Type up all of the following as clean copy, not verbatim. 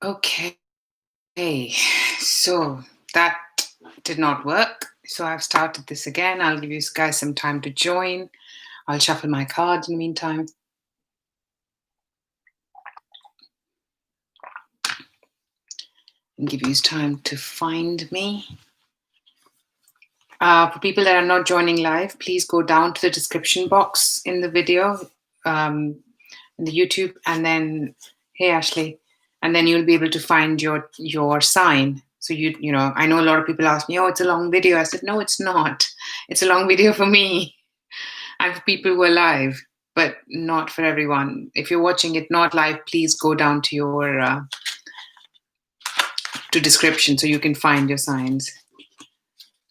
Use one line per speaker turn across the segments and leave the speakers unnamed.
Okay, so that did not work. So I've started this again. I'll give you guys some time to join. I'll shuffle my cards in the meantime and give you time to find me. For people that are not joining live, please go down to the description box in the video, in the YouTube, and then, hey Ashley, and then you'll be able to find your sign. So you know, I know a lot of people ask me, oh, it's a long video. I said, no, it's not. It's a long video for me and for people who are live, but not for everyone. If you're watching it not live, please go down to your to description so you can find your signs.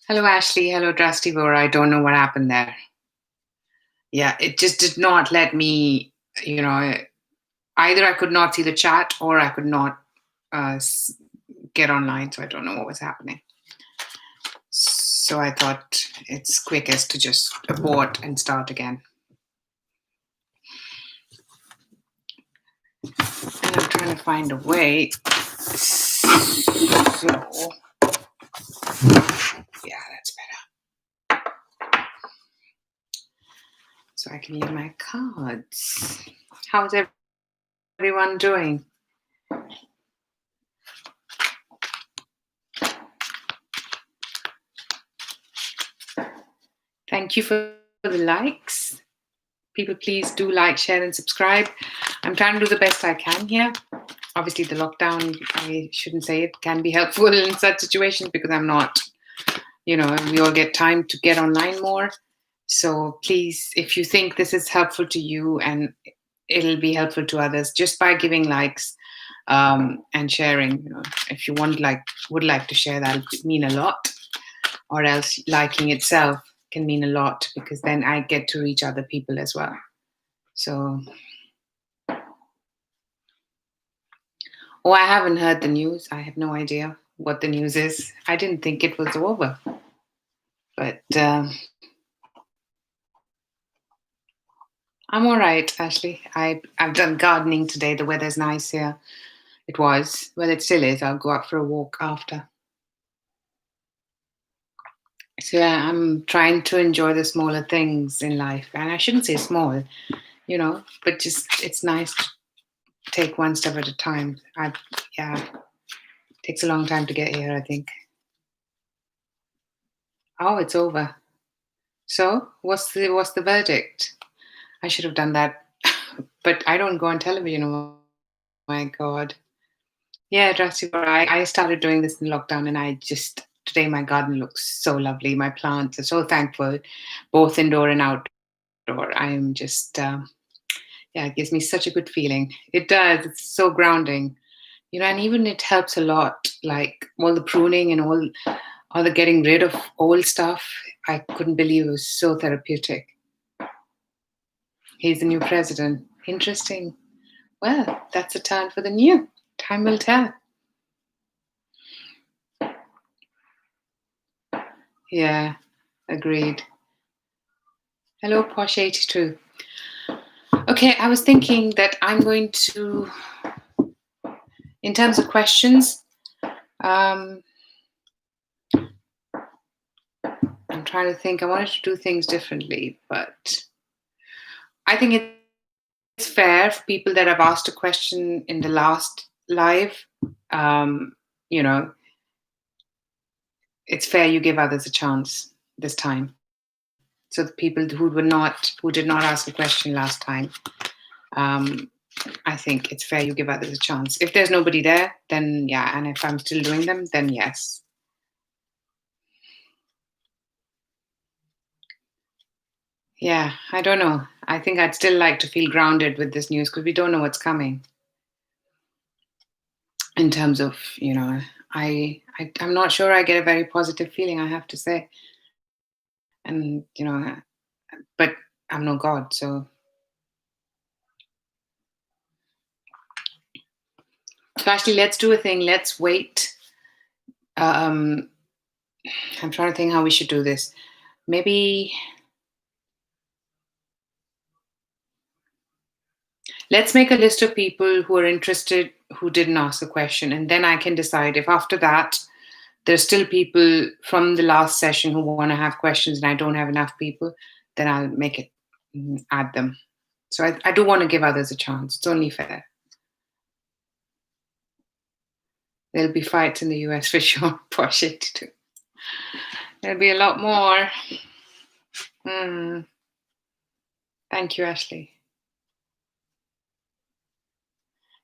Hello, Ashley. Hello, Drastivor. I don't know what happened there. Yeah, it just did not let me, you know, either I could not see the chat or I could not get online. So I don't know what was happening. So I thought it's quickest to just abort and start again. And I'm trying to find a way. So, yeah, that's better. So I can use my cards. How's everyone doing? Thank you for the likes. People, please do like, share, and subscribe. I'm trying to do the best I can here. Obviously, the lockdown, I shouldn't say it, can be helpful in such situations because I'm not, you know, we all get time to get online more. So please, if you think this is helpful to you and it'll be helpful to others, just by giving likes and sharing, you know, if you would like to share, that would mean a lot. Or else liking itself can mean a lot because then I get to reach other people as well. So, oh, I haven't heard the news. I have no idea what the news is. I didn't think it was over. But I'm all right, Ashley. I've done gardening today. The weather's nice here. It was. Well, it still is. I'll go out for a walk after. So yeah, I'm trying to enjoy the smaller things in life. And I shouldn't say small, you know, but just it's nice to take one step at a time. Yeah, takes a long time to get here, I think. Oh, it's over. So what's the verdict? I should have done that. But I don't go on television. Oh my God. Yeah, drastic. I started doing this in lockdown and today my garden looks so lovely. My plants are so thankful, both indoor and outdoor. I am just, yeah, it gives me such a good feeling. It does. It's so grounding, you know, and even it helps a lot, like all the pruning and all the getting rid of old stuff. I couldn't believe it was so therapeutic. He's the new president. Interesting. Well, that's a turn for the new. Time will tell. Yeah, agreed. Hello, Posh82. Okay, I was thinking that I'm going to, in terms of questions, I'm trying to think. I wanted to do things differently, but I think it's fair for people that have asked a question in the last live. You know, it's fair you give others a chance this time. So the people who did not ask a question last time, I think it's fair you give others a chance. If there's nobody there, then yeah, and if I'm still doing them, then yes. Yeah, I don't know. I think I'd still like to feel grounded with this news because we don't know what's coming. In terms of, you know, I'm not sure I get a very positive feeling, I have to say. And, you know, but I'm no God, so. So actually, let's do a thing. Let's wait. I'm trying to think how we should do this. Maybe let's make a list of people who are interested who didn't ask a question. And then I can decide if after that there's still people from the last session who want to have questions and I don't have enough people, then I'll make it, add them. So I do want to give others a chance. It's only fair. There'll be fights in the US for sure. Posh it too. There'll be a lot more. Thank you, Ashley.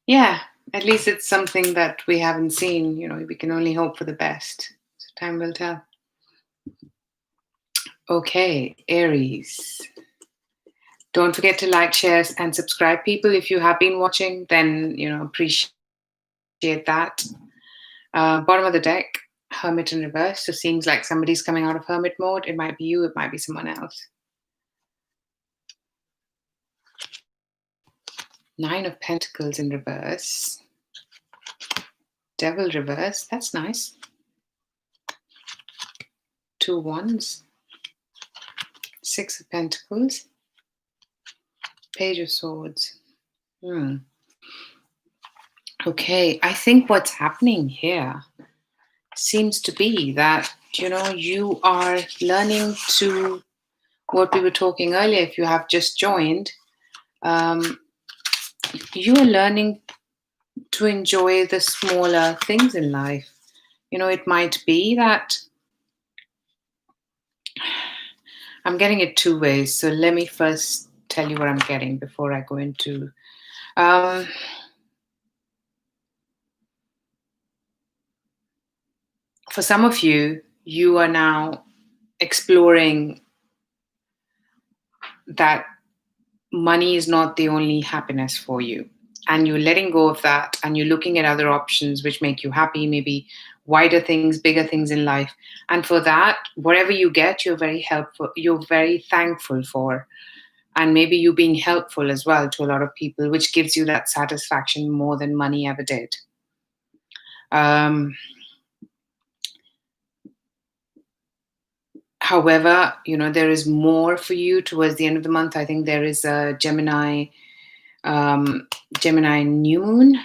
Yeah, at least it's something that we haven't seen. We can only hope for the best. So time will tell. Okay, Aries. Don't forget to like, share, and subscribe, people. If you have been watching, then appreciate that. Bottom of the deck, Hermit in reverse. So seems like somebody's coming out of Hermit mode. It might be you. It might be someone else. Nine of Pentacles in reverse. Devil reverse. That's nice. Two wands. Six of Pentacles. Page of Swords. Okay, I think what's happening here seems to be that, you are learning to, what we were talking earlier, if you have just joined, you are learning to enjoy the smaller things in life. It might be that I'm getting it two ways. So let me first tell you what I'm getting before I go into. For some of you, you are now exploring that money is not the only happiness for you. And you're letting go of that and you're looking at other options which make you happy, maybe wider things, bigger things in life. And for that, whatever you get, you're very helpful, you're very thankful for. And maybe you being helpful as well to a lot of people, which gives you that satisfaction more than money ever did. However, there is more for you towards the end of the month. I think there is a Gemini new moon.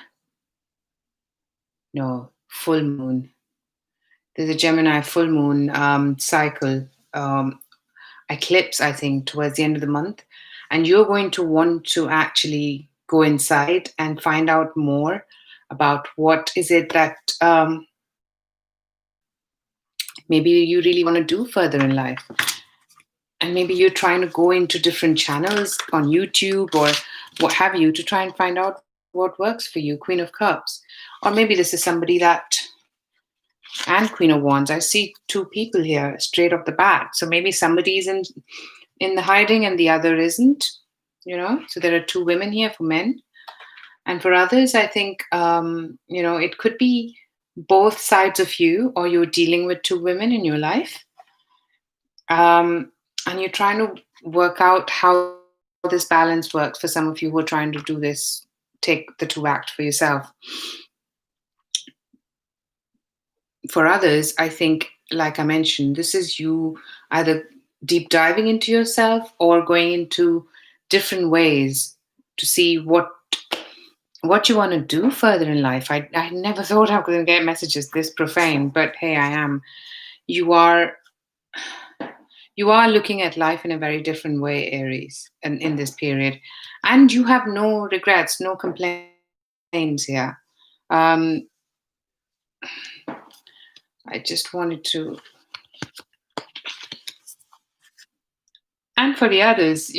No, full moon. There's a Gemini full moon cycle eclipse, I think, towards the end of the month. And you're going to want to actually go inside and find out more about what is it that maybe you really want to do further in life. And maybe you're trying to go into different channels on YouTube or what have you to try and find out what works for you. Queen of Cups. Or maybe this is somebody that, and Queen of Wands. I see two people here straight off the bat. So maybe somebody's in the hiding and the other isn't, So there are two women here for men. And for others, I think, it could be both sides of you, or you're dealing with two women in your life. And you're trying to work out how this balance works for some of you who are trying to do this, take the two act for yourself. For others, I think, like I mentioned, this is you either deep diving into yourself or going into different ways to see what you want to do further in life. I never thought I was going to get messages this profane, but hey, I am. You are looking at life in a very different way, Aries, and in this period. And you have no regrets, no complaints here. I just wanted to. And for the others,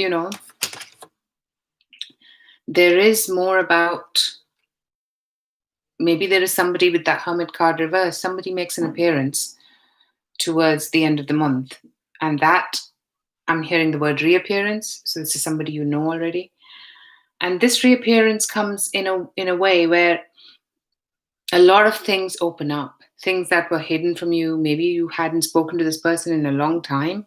there is more about, maybe there is somebody with that Hermit card reverse. Somebody makes an appearance towards the end of the month. And that, I'm hearing the word reappearance. So this is somebody you know already. And this reappearance comes in a way where a lot of things open up, things that were hidden from you. Maybe you hadn't spoken to this person in a long time.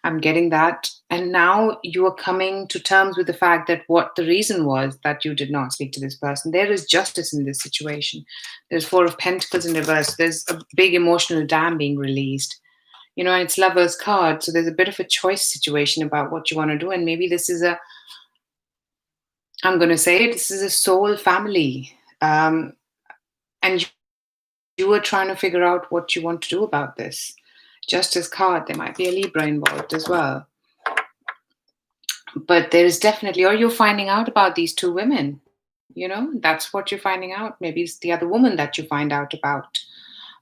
I'm getting that. And now you are coming to terms with the fact that what the reason was that you did not speak to this person. There is justice in this situation. There's Four of Pentacles in reverse. There's a big emotional dam being released. And it's Lover's card. So there's a bit of a choice situation about what you want to do. And maybe this is I'm going to say it, this is a soul family And you are trying to figure out what you want to do about this. Justice card, there might be a Libra involved as well. But there is definitely, or you're finding out about these two women, that's what you're finding out. Maybe it's the other woman that you find out about.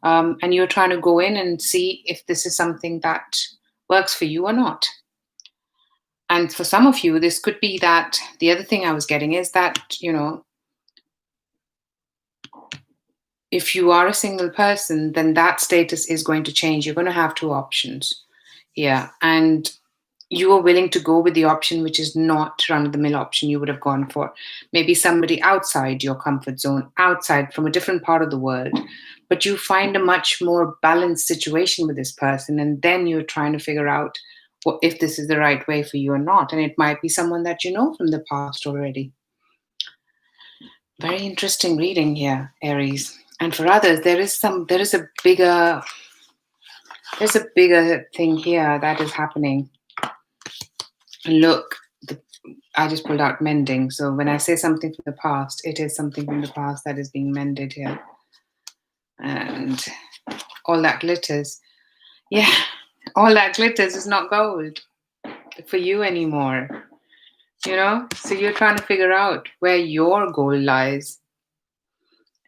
And you're trying to go in and see if this is something that works for you or not. And for some of you, this could be that the other thing I was getting is that, if you are a single person, then that status is going to change. You're going to have two options. Yeah. And you are willing to go with the option which is not run of the mill option you would have gone for. Maybe somebody outside your comfort zone, outside from a different part of the world, but you find a much more balanced situation with this person. And then you're trying to figure out if this is the right way for you or not. And it might be someone that you know from the past already. Very interesting reading here, Aries. And for others, there's a bigger thing here that is happening. Look, I just pulled out mending. So when I say something from the past, it is something from the past that is being mended here. And all that glitters. Yeah, all that glitters is not gold for you anymore. So you're trying to figure out where your goal lies.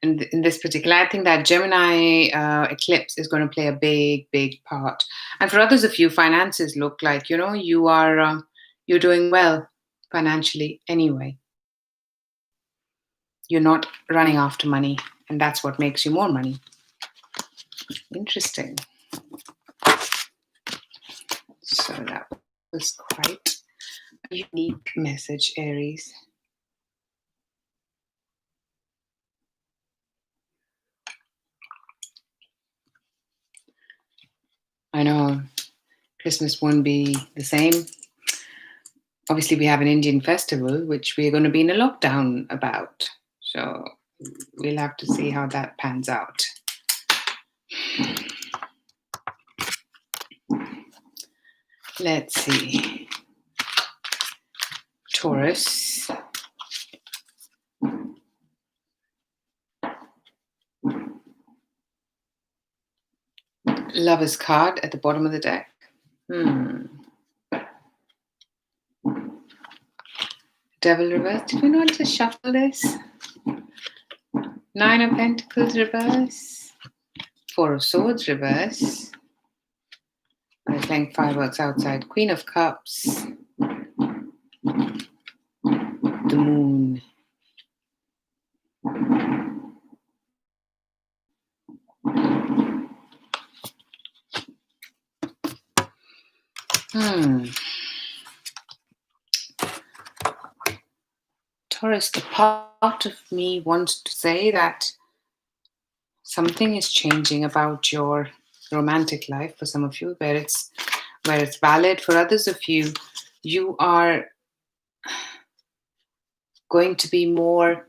And in this particular, I think that Gemini eclipse is going to play a big, big part. And for others of you, finances look like, you are you're doing well financially anyway. You're not running after money, and that's what makes you more money. Interesting. So that was quite a unique message, Aries. I know Christmas won't be the same. Obviously, we have an Indian festival, which we're going to be in a lockdown about. So we'll have to see how that pans out. Let's see. Taurus. Lover's card at the bottom of the deck. Devil reverse. Did we not just shuffle this? 9 of Pentacles reverse. 4 of Swords reverse. I'm playing fireworks outside. Queen of Cups. The Moon. Taurus, the part of me wants to say that something is changing about your romantic life for some of you, where it's valid. For others of you, you are going to be more,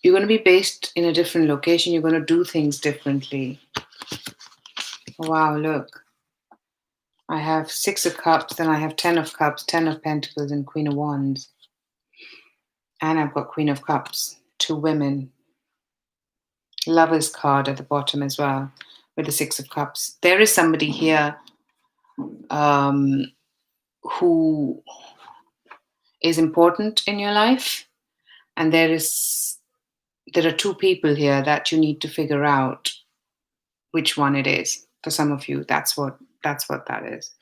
you're going to be based in a different location. You're going to do things differently. Wow, look. I have 6 of Cups, then I have 10 of Cups, 10 of Pentacles, and Queen of Wands. And I've got Queen of Cups, 2 women. Lover's card at the bottom as well, with the 6 of Cups. There is somebody here who is important in your life. And there are 2 people here that you need to figure out which one it is. For some of you, that's what that is.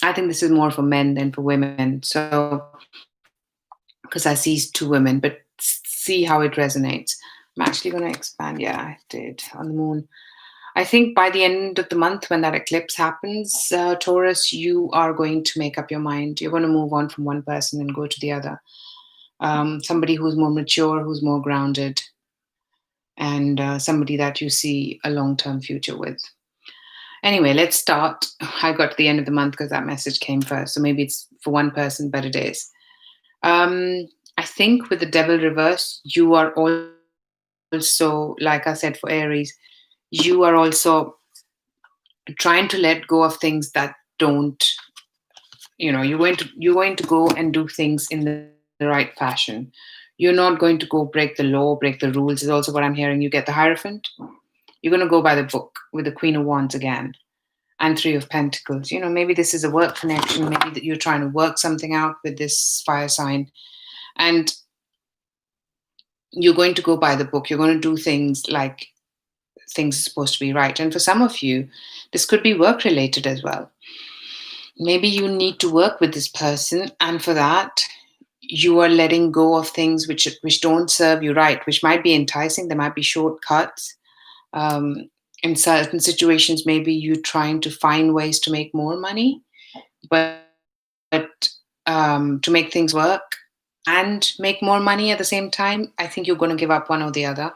I think this is more for men than for women. So, because I see 2 women, but see how it resonates. I'm actually going to expand. Yeah, I did on the moon. I think by the end of the month, when that eclipse happens, Taurus, you are going to make up your mind. You're going to move on from one person and go to the other. Somebody who's more mature, who's more grounded, and somebody that you see a long-term future with. Anyway, let's start. I got to the end of the month because that message came first. So maybe it's for one person, but it is. I think with the Devil reverse, you are also, like I said for Aries, you are also trying to let go of things that don't, you're going to go and do things in the right fashion. You're not going to go break the law, break the rules, is also what I'm hearing. You get the Hierophant. You're going to go by the book with the Queen of Wands again and Three of Pentacles. Maybe this is a work connection. Maybe that you're trying to work something out with this fire sign. And you're going to go by the book. You're going to do things like things are supposed to be right. And for some of you, this could be work related as well. Maybe you need to work with this person, and for that, you are letting go of things which don't serve you right, which might be enticing. There might be shortcuts. In certain situations, maybe you're trying to find ways to make more money, but to make things work and make more money at the same time, I think you're going to give up one or the other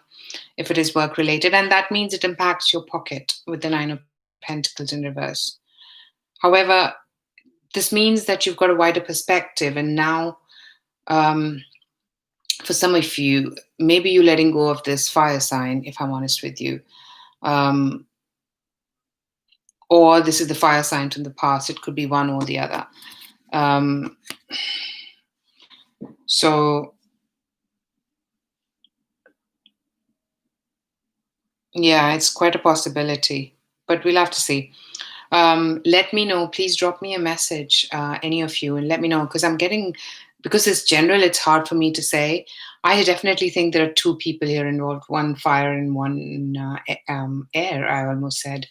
if it is work related. And that means it impacts your pocket with the Nine of Pentacles in reverse. However, this means that you've got a wider perspective. And now, for some of you, maybe you're letting go of this fire sign, if I'm honest with you. Or this is the fire sign from the past. It could be one or the other. So, yeah, it's quite a possibility, but we'll have to see. Let me know. Please drop me a message, any of you, and let me know, because it's general, it's hard for me to say. I definitely think there are two people here involved, one fire and one air, I almost said.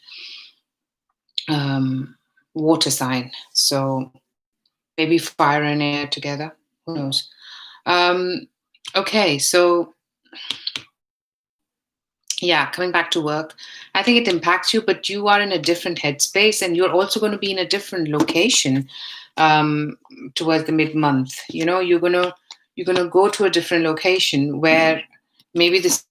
Water sign. So maybe fire and air together. Who knows? Okay, so yeah, coming back to work, I think it impacts you, but you are in a different headspace, and you're also going to be in a different location towards the mid-month. You're gonna go to a different location where maybe this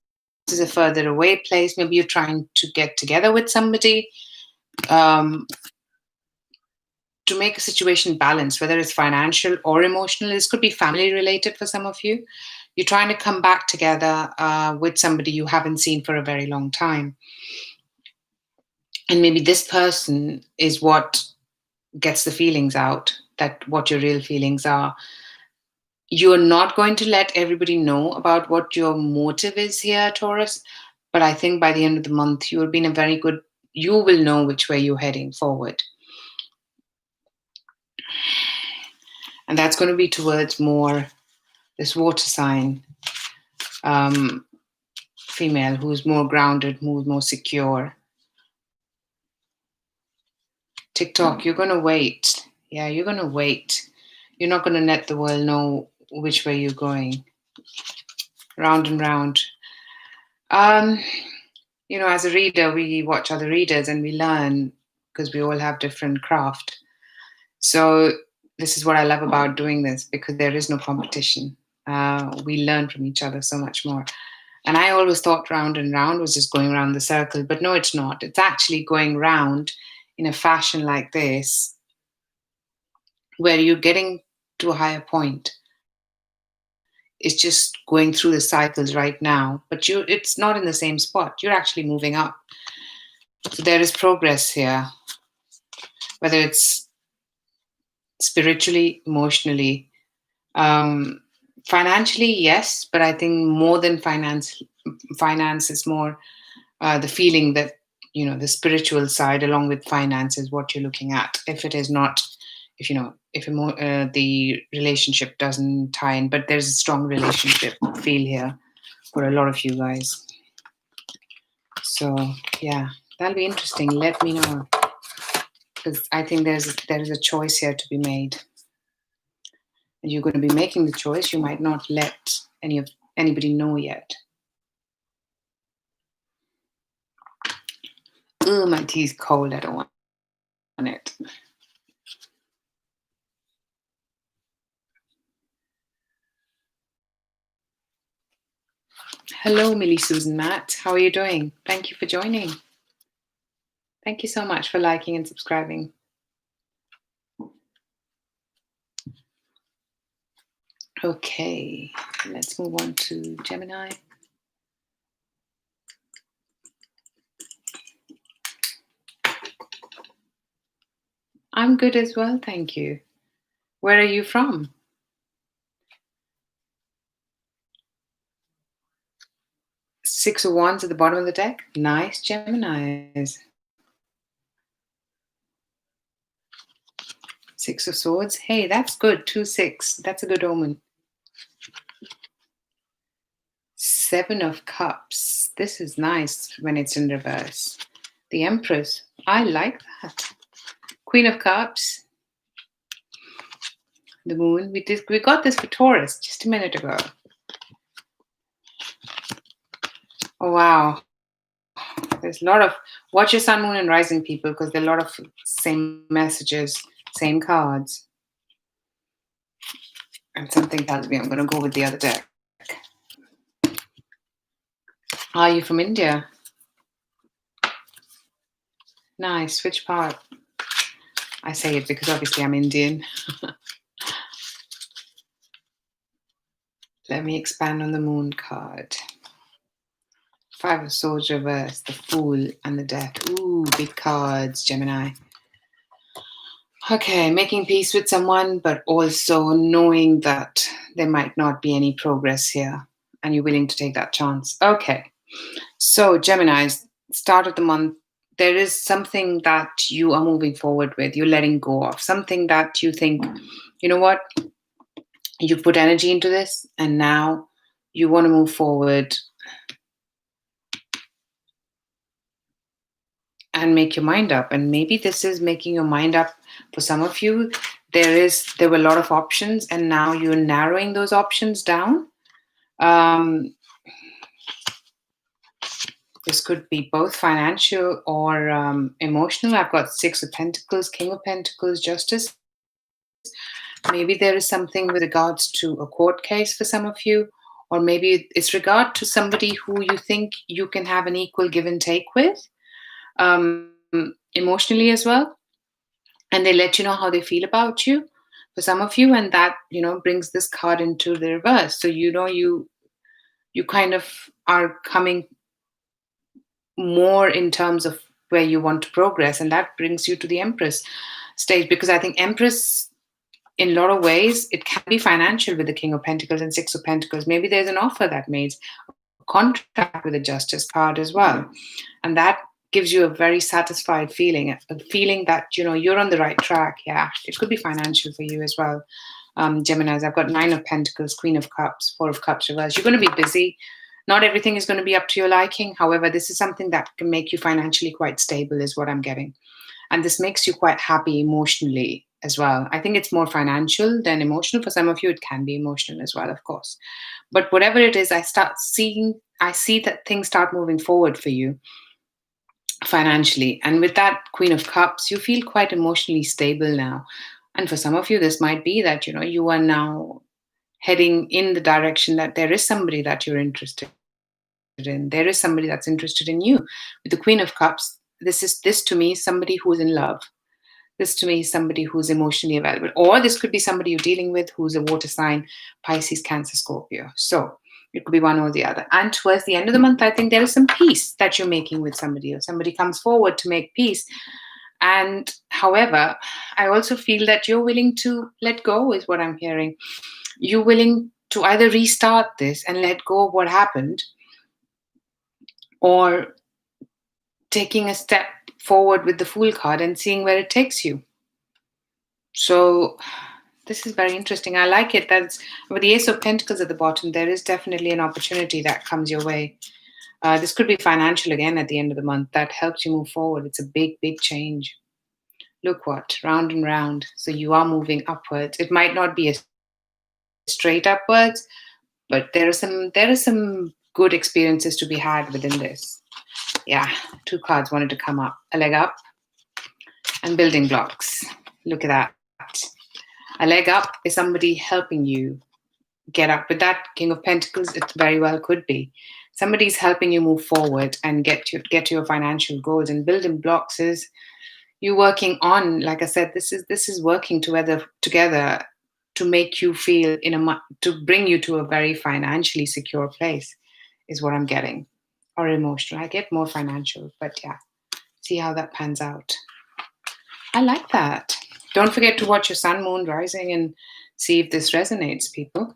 is a further away place. Maybe you're trying to get together with somebody to make a situation balanced, whether it's financial or emotional. This could be family related for some of you. You're trying to come back together with somebody you haven't seen for a very long time. And maybe this person is what gets the feelings out, that what your real feelings are. You're not going to let everybody know about what your motive is here, Taurus. But I think by the end of the month, you will know which way you're heading forward. And that's going to be towards more this water sign female who's more grounded, who's more secure. TikTok, you're going to wait. Yeah, you're going to wait. You're not going to let the world know which way you're going. Round and round. As a reader, we watch other readers and we learn, because we all have different craft. So this is what I love about doing this, because there is no competition. We learn from each other so much more. And I always thought round and round was just going around the circle, but no, it's not. It's actually going round in a fashion like this, where you're getting to a higher point. It's just going through the cycles right now, but it's not in the same spot. You're actually moving up. So there is progress here, whether it's spiritually, emotionally, financially, yes, but I think more than finance is more the feeling that, the spiritual side along with finance is what you're looking at. If it is not, if the relationship doesn't tie in, but there's a strong relationship feel here for a lot of you guys. So yeah, that'll be interesting. Let me know, because I think there is a choice here to be made. And you're going to be making the choice. You might not let anybody know yet. Oh, my tea's cold. I don't want it. Hello, Millie Susan Matt. How are you doing? Thank you for joining. Thank you so much for liking and subscribing. Okay, let's move on to Gemini. I'm good as well, thank you. Where are you from? Six of Wands at the bottom of the deck. Nice, Geminis. Six of Swords. Hey, that's good. 2-6. That's a good omen. Seven of Cups. This is nice when it's in reverse. The Empress. I like that. Queen of Cups. The Moon. We got this for Taurus just a minute ago. Oh, wow. There's a lot of, watch your sun, moon, and rising, people, because there are a lot of same messages, same cards. And something tells me I'm going to go with the other deck. Are you from India? Nice. Which part? I say it because obviously I'm Indian. Let me expand on the Moon card. Five of Swords reverse, the Fool, and the Death. Ooh, big cards, Gemini. Okay, making peace with someone, but also knowing that there might not be any progress here, and you're willing to take that chance. Okay, so Geminis, start of the month, there is something that you are moving forward with, you're letting go of, something that you think, you know what, you put energy into this, and now you want to move forward and make your mind up. And maybe this is making your mind up for some of you. There were a lot of options, and now you're narrowing those options down. This could be both financial or emotional. I've got Six of Pentacles, King of Pentacles, Justice. Maybe there is something with regards to a court case for some of you, or maybe it's regard to somebody who you think you can have an equal give and take with, emotionally as well. And they let you know how they feel about you for some of you, and that, brings this card into the reverse. So, you kind of are coming more in terms of where you want to progress, and that brings you to the Empress stage, because I think Empress, in a lot of ways, it can be financial with the King of Pentacles and Six of Pentacles. Maybe there's an offer that made, a contract with a Justice card as well, and that gives you a very satisfied feeling, a feeling that you're on the right track. Yeah, it could be financial for you as well. Geminis, I've got Nine of Pentacles, Queen of Cups, Four of Cups reverse. You're going to be busy. Not everything is going to be up to your liking. However, this is something that can make you financially quite stable, is what I'm getting. And this makes you quite happy emotionally as well. I think it's more financial than emotional. For some of you, it can be emotional as well, of course. But whatever it is, I see that things start moving forward for you financially. And with that Queen of Cups, you feel quite emotionally stable now. And for some of you, this might be that, you are now heading in the direction that there is somebody that you're interested in. There is somebody that's interested in you. With the Queen of Cups, this to me is somebody who's in love. This to me is somebody who's emotionally available. Or this could be somebody you're dealing with who's a water sign, Pisces, Cancer, Scorpio. So it could be one or the other. And towards the end of the month, I think there is some peace that you're making with somebody, or somebody comes forward to make peace. And however, I also feel that you're willing to let go, is what I'm hearing. You're willing to either restart this and let go of what happened, or taking a step forward with the Fool card and seeing where it takes you. So this is very interesting. I like it. That's with the Ace of Pentacles at the bottom. There is definitely an opportunity that comes your way. This could be financial again at the end of the month. That helps you move forward. It's a big, big change. Look what, round and round. So you are moving upwards. It might not be a straight upwards, but there are some good experiences to be had within this. Yeah, two cards wanted to come up. A leg up and building blocks. Look at that. A leg up is somebody helping you get up. With that King of Pentacles, it very well could be. Somebody's helping you move forward and get to your financial goals. And building blocks is you working on, like I said, this is working together to make you feel to bring you to a very financially secure place, is what I'm getting. Or emotional. I get more financial, but yeah, see how that pans out. I like that. Don't forget to watch your sun, moon, rising, and see if this resonates, people.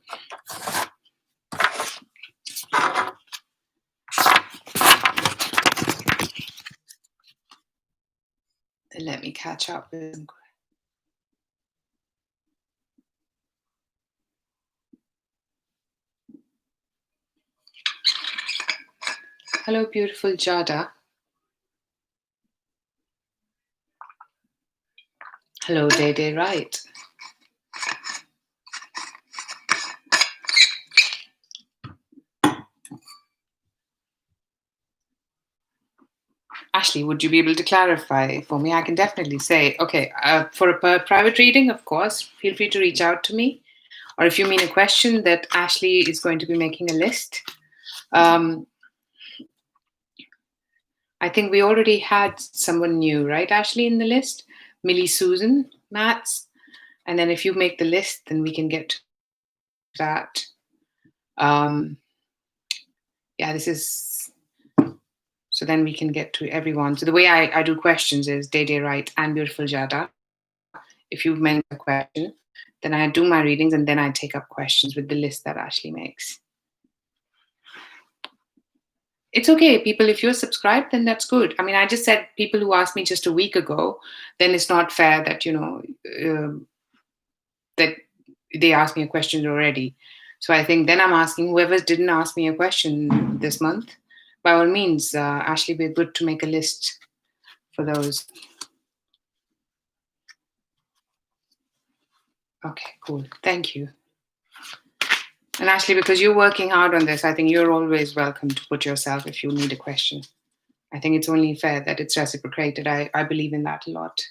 Let me catch up with some. Hello, beautiful Jada. Hello, Day Day Right. Ashley, would you be able to clarify for me? I can definitely say, okay, for a private reading, of course, feel free to reach out to me. Or if you mean a question that Ashley is going to be making a list, I think we already had someone new, right, Ashley, in the list? Millie Susan Mats. And then if you make the list, then we can get to that. Yeah, this is, so then we can get to everyone. So the way I do questions is Day Day Right and Beautiful Jada. If you've made a question, then I do my readings and then I take up questions with the list that Ashley makes. It's okay, people. If you're subscribed, then that's good. I mean, I just said people who asked me just a week ago, then it's not fair that, that they asked me a question already. So I think then I'm asking whoever didn't ask me a question this month, by all means, Ashley, we're good to make a list for those. Okay, cool. Thank you. And Ashley, because you're working hard on this, I think you're always welcome to put yourself if you need a question. I think it's only fair that it's reciprocated. I believe in that a lot.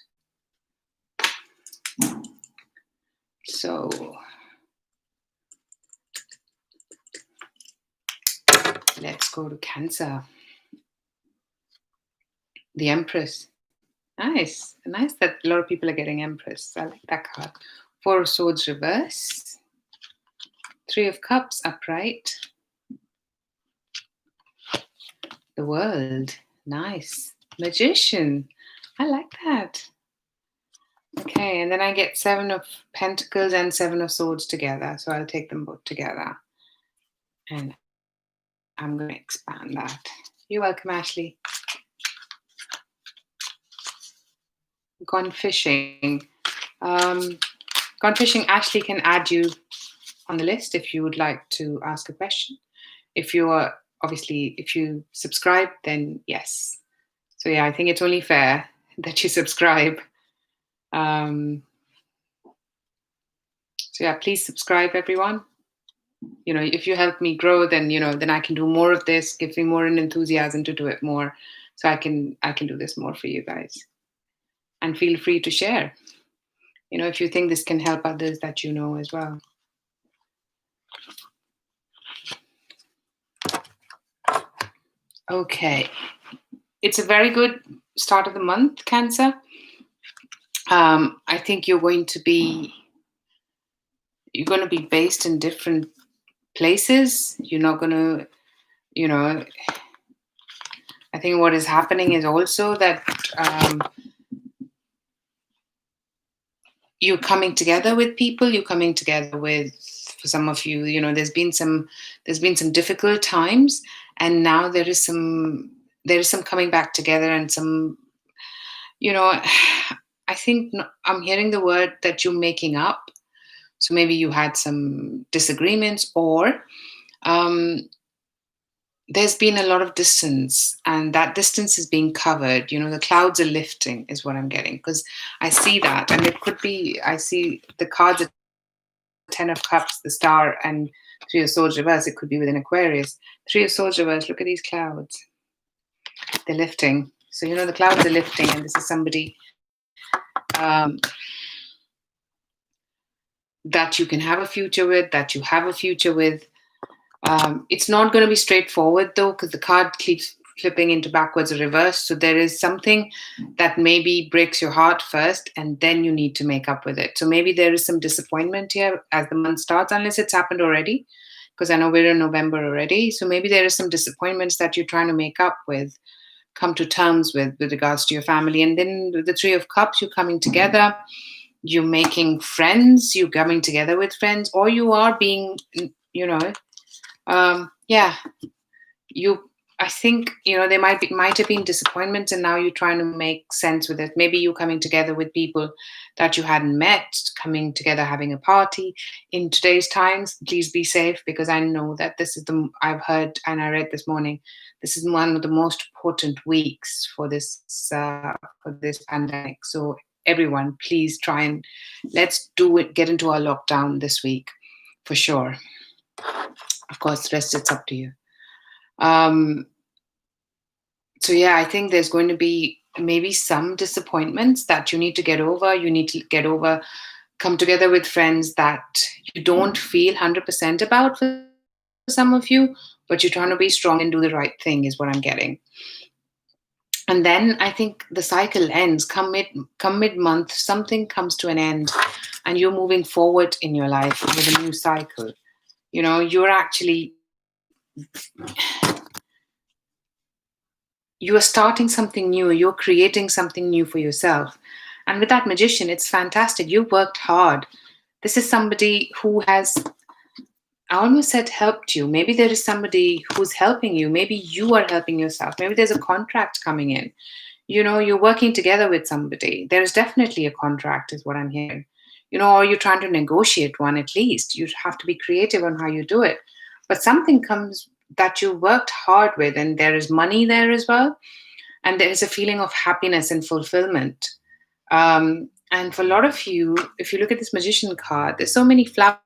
So let's go to Cancer. The Empress. Nice. Nice that a lot of people are getting Empress. I like that card. Four of Swords reverse. Three of Cups upright. The World. Nice. Magician. I like that. Okay, and then I get Seven of Pentacles and Seven of Swords together. So I'll take them both together. And I'm going to expand that. You're welcome, Ashley. Gone Fishing. Gone Fishing, Ashley can add you on the list if you would like to ask a question. If you are, obviously, if you subscribe, then yes. So yeah, I think it's only fair that you subscribe. So yeah, please subscribe, everyone. If you help me grow, then then I can do more of this. Gives me more an enthusiasm to do it more, so I can do this more for you guys. And feel free to share. If you think this can help others that you know as well. Okay, it's a very good start of the month, Cancer. I think you're going to be based in different places. You're not going to, I think what is happening is also that you're coming together with people. You're coming together with, for some of you, there's been some difficult times, and now there is some coming back together and some, I think I'm hearing the word that you're making up. So maybe you had some disagreements, or there's been a lot of distance, and that distance is being covered. The clouds are lifting, is what I'm getting, because I see that, and it could be, I see the cards are Ten of Cups, the Star, and Three of Swords reverse. It could be within Aquarius. Three of Swords reverse. Look at these clouds; they're lifting. So the clouds are lifting, and this is somebody that you can have a future with, that you have a future with. It's not going to be straightforward though, because the card keeps flipping into backwards or reverse. So there is something that maybe breaks your heart first, and then you need to make up with it. So maybe there is some disappointment here as the month starts, unless it's happened already, because I know we're in November already. So maybe there is some disappointments that you're trying to make up with, come to terms with regards to your family. And then the Three of Cups, you're coming together. You're making friends, you're coming together with friends, or you are being, I think, there might have been disappointments, and now you're trying to make sense with it. Maybe you coming together with people that you hadn't met, coming together, having a party. In today's times, please be safe, because I know that I've heard and I read this morning, this is one of the most important weeks for this pandemic. So everyone, please try and let's do it. Get into our lockdown this week for sure. Of course, the rest it's up to you. So yeah, I think there's going to be maybe some disappointments that you need to get over. You need to come together with friends that you don't feel 100% about for some of you, but you're trying to be strong and do the right thing, is what I'm getting. And then I think the cycle ends. Come mid-month, something comes to an end, and you're moving forward in your life with a new cycle. You are starting something new. You're creating something new for yourself. And with that Magician, it's fantastic. You worked hard. This is somebody who has, I almost said, helped you. Maybe there is somebody who's helping you. Maybe you are helping yourself. Maybe there's a contract coming in. You're working together with somebody. There's definitely a contract, is what I'm hearing. Or you're trying to negotiate one at least. You have to be creative on how you do it. But something comes that you worked hard with, and there is money there as well. And there is a feeling of happiness and fulfillment. And for a lot of you, if you look at this Magician card, there's so many flowers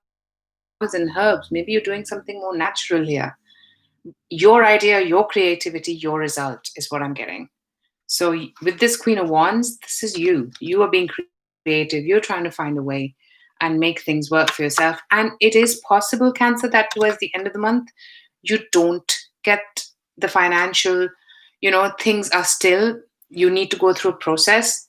and herbs. Maybe you're doing something more natural here. Your idea, your creativity, your result is what I'm getting. So with this Queen of Wands, this is you. You are being creative. You're trying to find a way and make things work for yourself. And it is possible, Cancer, that towards the end of the month, you don't get the financial, things are still, you need to go through a process,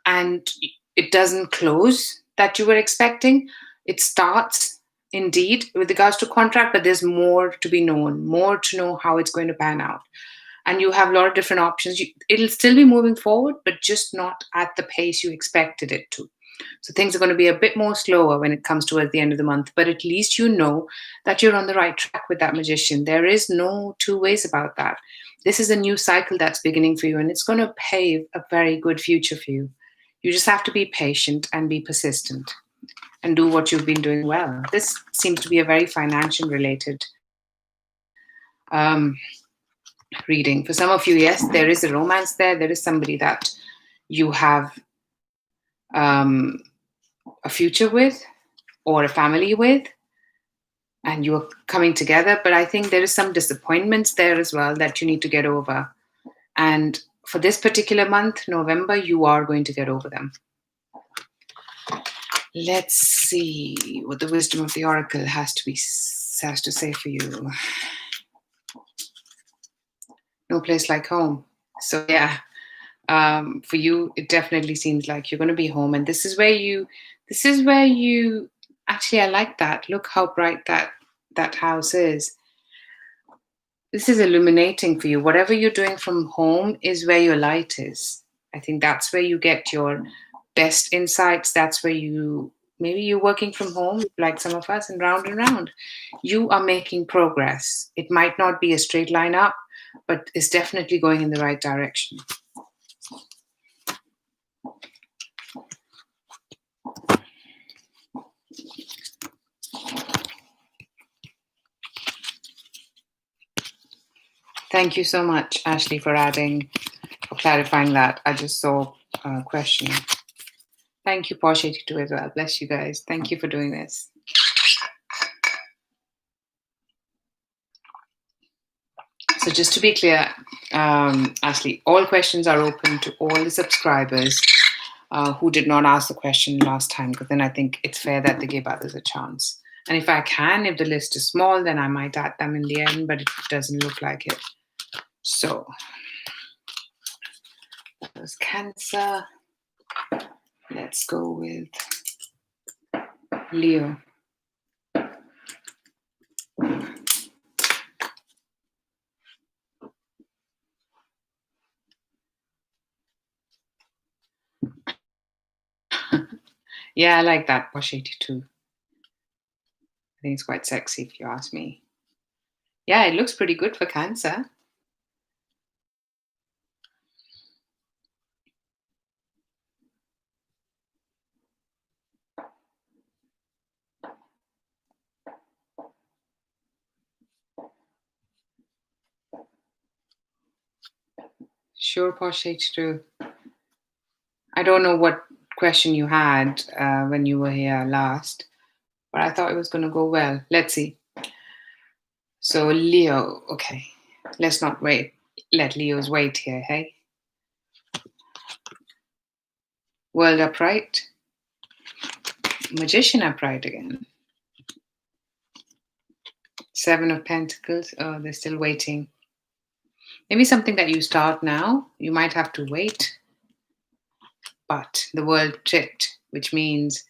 and it doesn't close that you were expecting. It starts indeed with regards to contract, but there's more to be known, more to know how it's going to pan out. And you have a lot of different options. It'll still be moving forward, but just not at the pace you expected it to. So things are going to be a bit more slower when it comes towards the end of the month, but at least you know that you're on the right track with that Magician. There is no two ways about that. This is a new cycle that's beginning for you, and it's going to pave a very good future for you. You just have to be patient and be persistent and do what you've been doing well. This seems to be a very financial related reading. For some of you, yes, there is a romance there. There is somebody that you have a future with or a family with, and you're coming together. But I think there is some disappointments there as well that you need to get over. And for this particular month, November, you are going to get over them. Let's see what the wisdom of the oracle has to say for you. No place like home. So yeah, for you, it definitely seems like you're going to be home, and this is where you. Actually, I like that. Look how bright that house is. This is illuminating for you. Whatever you're doing from home is where your light is. I think that's where you get your best insights. That's where maybe you're working from home, like some of us, and round. You are making progress. It might not be a straight line up, but it's definitely going in the right direction. Thank you so much, Ashley, for clarifying that. I just saw a question. Thank you, Posh82 as well. Bless you guys. Thank you for doing this. So just to be clear, Ashley, all questions are open to all the subscribers who did not ask the question last time, because then I think it's fair that they give others a chance. And if the list is small, then I might add them in the end, but it doesn't look like it. So that was Cancer. Let's go with Leo. Yeah, I like that, Posh82. I think it's quite sexy if you ask me. Yeah, it looks pretty good for Cancer. Sure, Posh H2. I don't know what question you had when you were here last, but I thought it was going to go well. Let's see. So, Leo, okay. Let's not wait. Let Leos wait here, hey? World upright. Magician upright again. Seven of Pentacles. Oh, they're still waiting. Maybe something that you start now, you might have to wait. But the world tripped, which means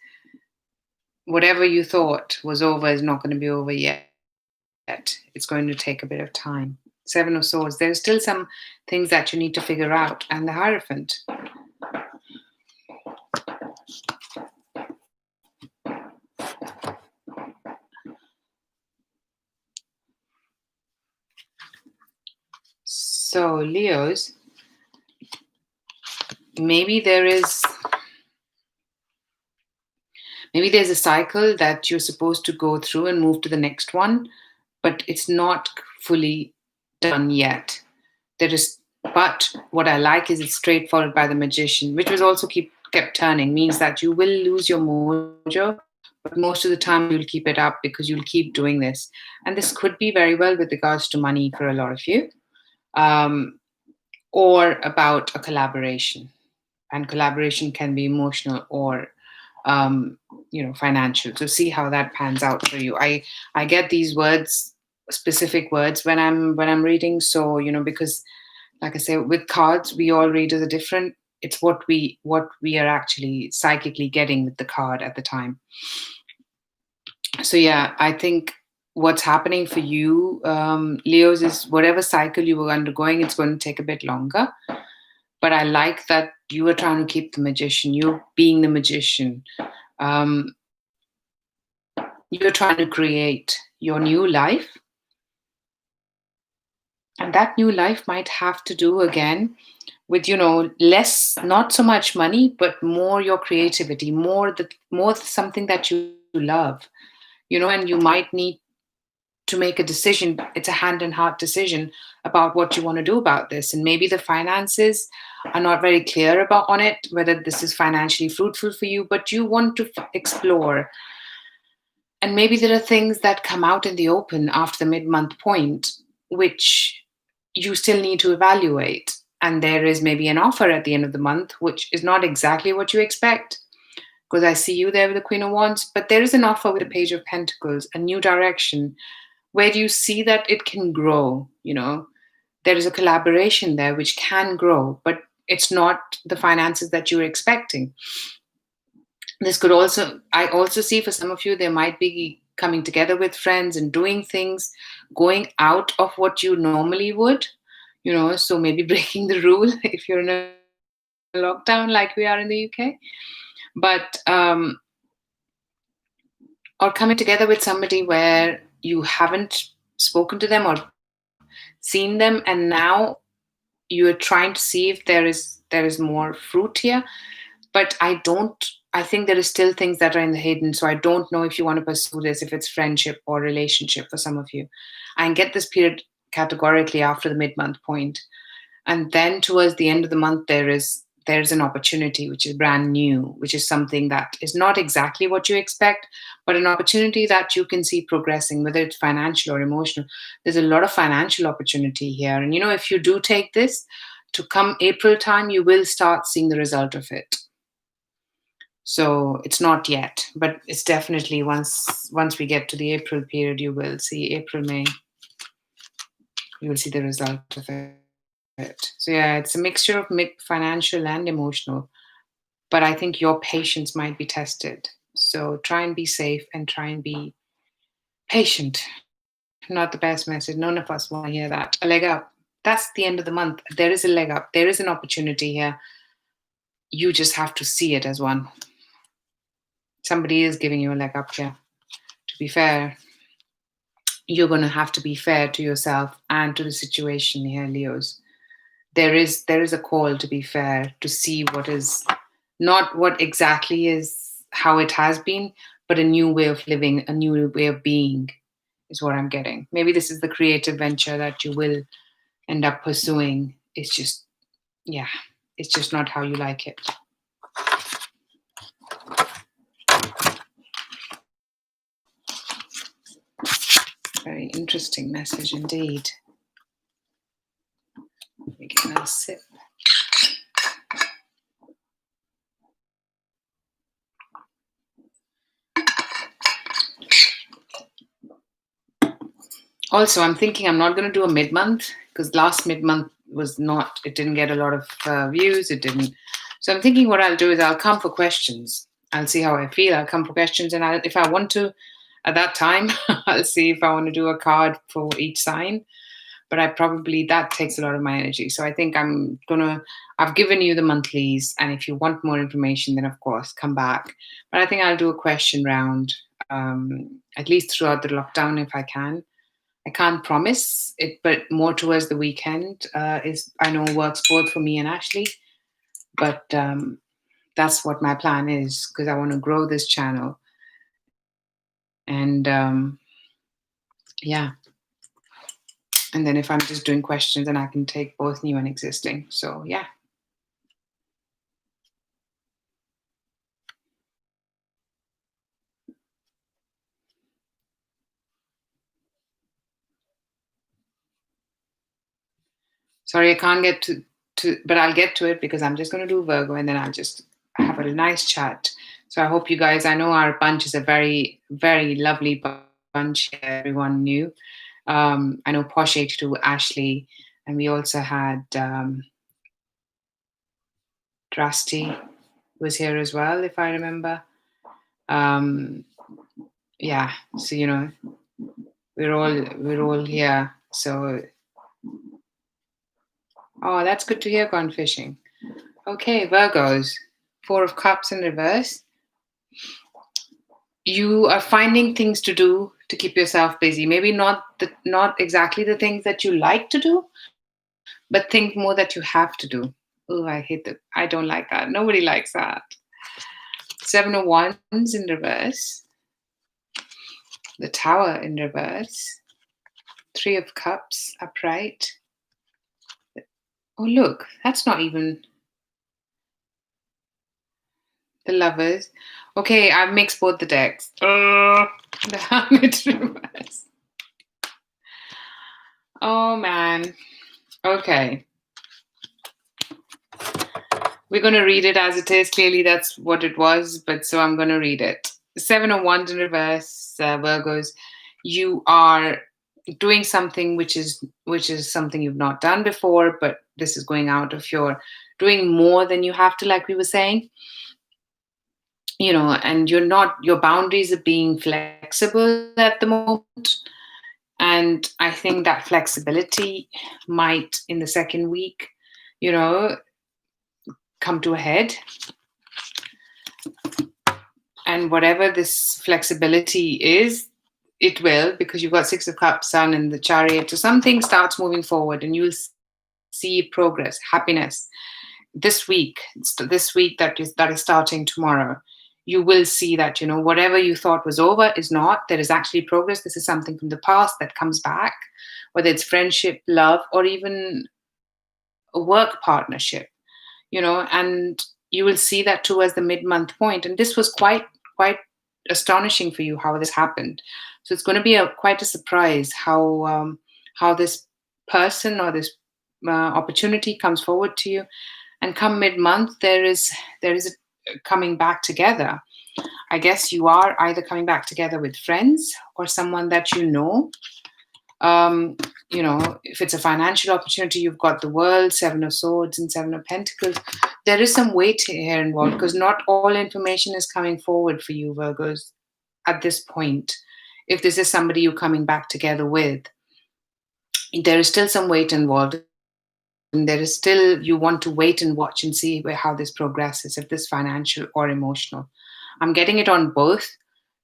whatever you thought was over is not going to be over yet. It's going to take a bit of time. Seven of Swords. There's still some things that you need to figure out. And the Hierophant. So, Leos, maybe there's a cycle that you're supposed to go through and move to the next one, but it's not fully done yet. But what I like is it's straightforward by the Magician, which was also kept turning, means that you will lose your mojo, but most of the time you'll keep it up because you'll keep doing this. And this could be very well with regards to money for a lot of you, or about a collaboration. And collaboration can be emotional or financial. So see how that pans out for you. I get these words, specific words when I'm reading. So because like I say, with cards, we all read as a different. It's what we are actually psychically getting with the card at the time. So yeah, I think what's happening for you, Leos, is whatever cycle you were undergoing, it's going to take a bit longer. But I like that you are trying to keep the Magician. You're being the Magician. You're trying to create your new life. And that new life might have to do again with, less, not so much money, but more your creativity, more something that you love, and you might need to make a decision. It's a hand and heart decision about what you want to do about this. And maybe the finances are not very clear on it, whether this is financially fruitful for you, but you want to explore. And maybe there are things that come out in the open after the mid-month point, which you still need to evaluate. And there is maybe an offer at the end of the month, which is not exactly what you expect, because I see you there with the Queen of Wands, but there is an offer with the Page of Pentacles, a new direction, where you see that it can grow. There is a collaboration there which can grow, but it's not the finances that you're expecting. This could I also see for some of you, there might be coming together with friends and doing things, going out of what you normally would, so maybe breaking the rule if you're in a lockdown like we are in the UK. But, or coming together with somebody where you haven't spoken to them or seen them, and now you're trying to see if there is more fruit here. But I think there is still things that are in the hidden. So I don't know if you want to pursue this, if it's friendship or relationship for some of you. I get this period categorically after the mid-month point. And then towards the end of the month, there's an opportunity which is brand new, which is something that is not exactly what you expect, but an opportunity that you can see progressing, whether it's financial or emotional. There's a lot of financial opportunity here. And, if you do take this, to come April time, you will start seeing the result of it. So it's not yet, but it's definitely once we get to the April period, you will see April, May, you will see the result of it. So yeah, it's a mixture of financial and emotional, but I think your patience might be tested. So try and be safe and try and be patient. Not the best message. None of us want to hear that. A leg up. That's the end of the month. There is a leg up. There is an opportunity here. You just have to see it as one. Somebody is giving you a leg up here. To be fair, you're going to have to be fair to yourself and to the situation here, Leos. There is a call to be fair, to see what is not what exactly is how it has been, but a new way of living, a new way of being is what I'm getting. Maybe this is the creative venture that you will end up pursuing. It's just yeah, it's just not how you like it. Very interesting message indeed. Let me get another sip. Also, I'm thinking I'm not going to do a mid-month because last mid-month was not, it didn't get a lot of views. It didn't. So I'm thinking what I'll do is I'll come for questions. I'll see how I feel. I'll come for questions. And if I want to, at that time, I'll see if I want to do a card for each sign. But that takes a lot of my energy. So I think I've given you the monthlies. And if you want more information, then of course, come back. But I think I'll do a question round, at least throughout the lockdown if I can. I can't promise it, but more towards the weekend is I know works both for me and Ashley. But that's what my plan is because I want to grow this channel. And yeah. And then if I'm just doing questions, then I can take both new and existing. So yeah. Sorry, I can't get but I'll get to it because I'm just going to do Virgo and then I'll just have a nice chat. So I hope you guys, I know our bunch is a very, very lovely bunch. Everyone new. I know Posh H2, Ashley, and we also had Drusty was here as well, if I remember. Yeah, so we're all here. So oh, that's good to hear, gone fishing. Okay, Virgos, Four of Cups in reverse. You are finding things to do to keep yourself busy. Maybe not exactly the things that you like to do, but think more that you have to do. Oh, I hate that. I don't like that. Nobody likes that. Seven of Wands in reverse. The Tower in reverse. Three of Cups upright. Oh, look, that's not even the Lovers. Okay, I've mixed both the decks. The Hermit reverse. Oh, man. Okay. We're going to read it as it is. Clearly, that's what it was, but so I'm going to read it. Seven of Wands in reverse, Virgos. You are doing something which is something you've not done before, but this is going out of your doing more than you have to, like we were saying. And your boundaries are being flexible at the moment. And I think that flexibility might, in the second week, come to a head. And whatever this flexibility is, it will, because you've got Six of Cups, Sun, and the Chariot. So something starts moving forward, and you'll see progress, happiness. This week that is starting tomorrow, you will see that whatever you thought was over is not. There is actually progress. This is something from the past that comes back, whether it's friendship, love, or even a work partnership. And you will see that towards the mid-month point. And this was quite astonishing for you how this happened. So it's going to be quite a surprise how this person or this opportunity comes forward to you. And come mid-month, there is a coming back together. I guess you are either coming back together with friends or someone that you know. If it's a financial opportunity, you've got the World, Seven of Swords, and Seven of Pentacles. There is some weight here involved because not all information is coming forward for you, Virgos, at this point. If this is somebody you're coming back together with, there is still some weight involved. And there is still, you want to wait and watch and see how this progresses, if this financial or emotional. I'm getting it on both.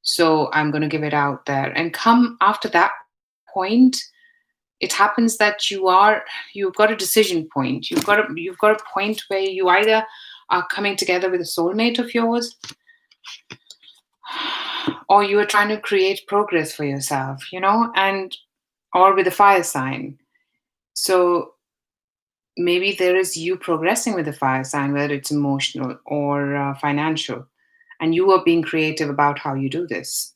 So I'm going to give it out there. And come after that point, it happens that you've got a decision point. You've got a point where you either are coming together with a soulmate of yours, or you are trying to create progress for yourself, or with a fire sign. So maybe there is you progressing with the fire sign, whether it's emotional or financial, and you are being creative about how you do this.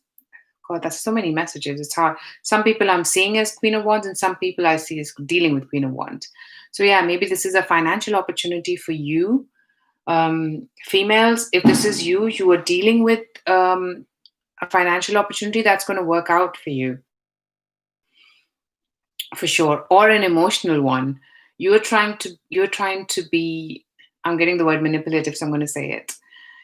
God, that's so many messages. It's hard. Some people I'm seeing as Queen of Wands, and some people I see as dealing with Queen of Wands. So yeah, maybe this is a financial opportunity for you, females. If this is you, you are dealing with a financial opportunity that's going to work out for you, for sure, or an emotional one. You're trying to be. I'm getting the word manipulative, so I'm going to say it.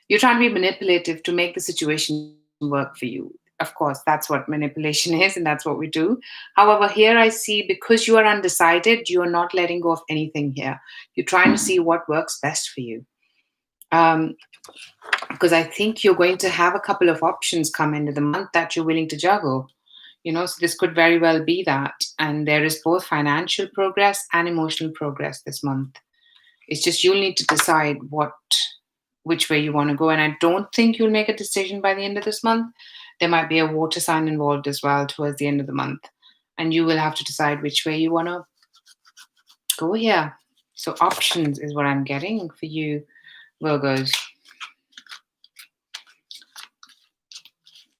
You're trying to be manipulative to make the situation work for you. Of course, that's what manipulation is, and that's what we do. However, here I see, because you are undecided, you are not letting go of anything here. You're trying to see what works best for you. Because I think you're going to have a couple of options come into the month that you're willing to juggle. So this could very well be that. And there is both financial progress and emotional progress this month. It's just you'll need to decide which way you want to go. And I don't think you'll make a decision by the end of this month. There might be a water sign involved as well towards the end of the month. And you will have to decide which way you want to go here. So options is what I'm getting for you, Virgos.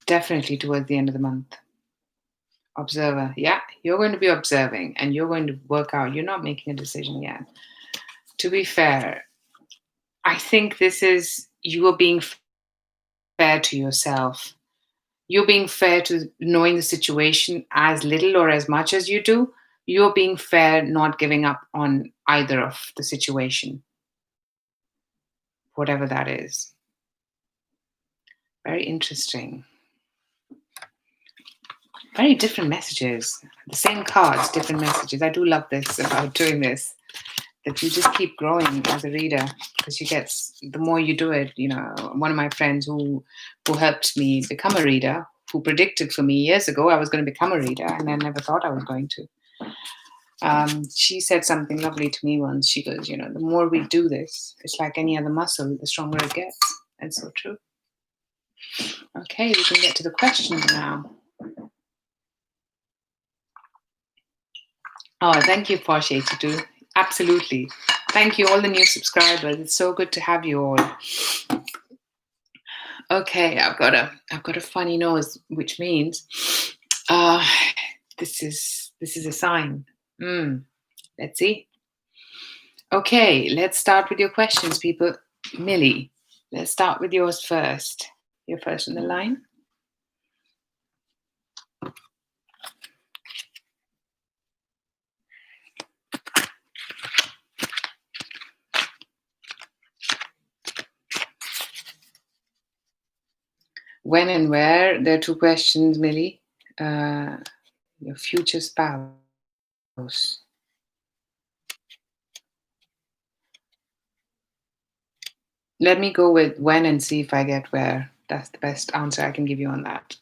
Definitely towards the end of the month. Observer. Yeah, you're going to be observing and you're going to work out. You're not making a decision yet. To be fair, I think this is you are being fair to yourself. You're being fair to knowing the situation as little or as much as you do. You're being fair, not giving up on either of the situation, whatever that is. Very interesting. Very different messages. The same cards, different messages. I do love this about doing this, that you just keep growing as a reader, because the more you do it. One of my friends who helped me become a reader, who predicted for me years ago I was going to become a reader, and I never thought I was going to. She said something lovely to me once. She goes, the more we do this, it's like any other muscle, the stronger it gets. And so true. Okay, we can get to the questions now. Oh, thank you, Porsche82. Absolutely. Thank you, all the new subscribers. It's so good to have you all. Okay, I've got a funny nose, which means this is a sign. Let's see. Okay, let's start with your questions, people. Millie, let's start with yours first. You're first on the line. When and where? There are two questions, Millie. Your future spouse. Let me go with when and see if I get where. That's the best answer I can give you on that.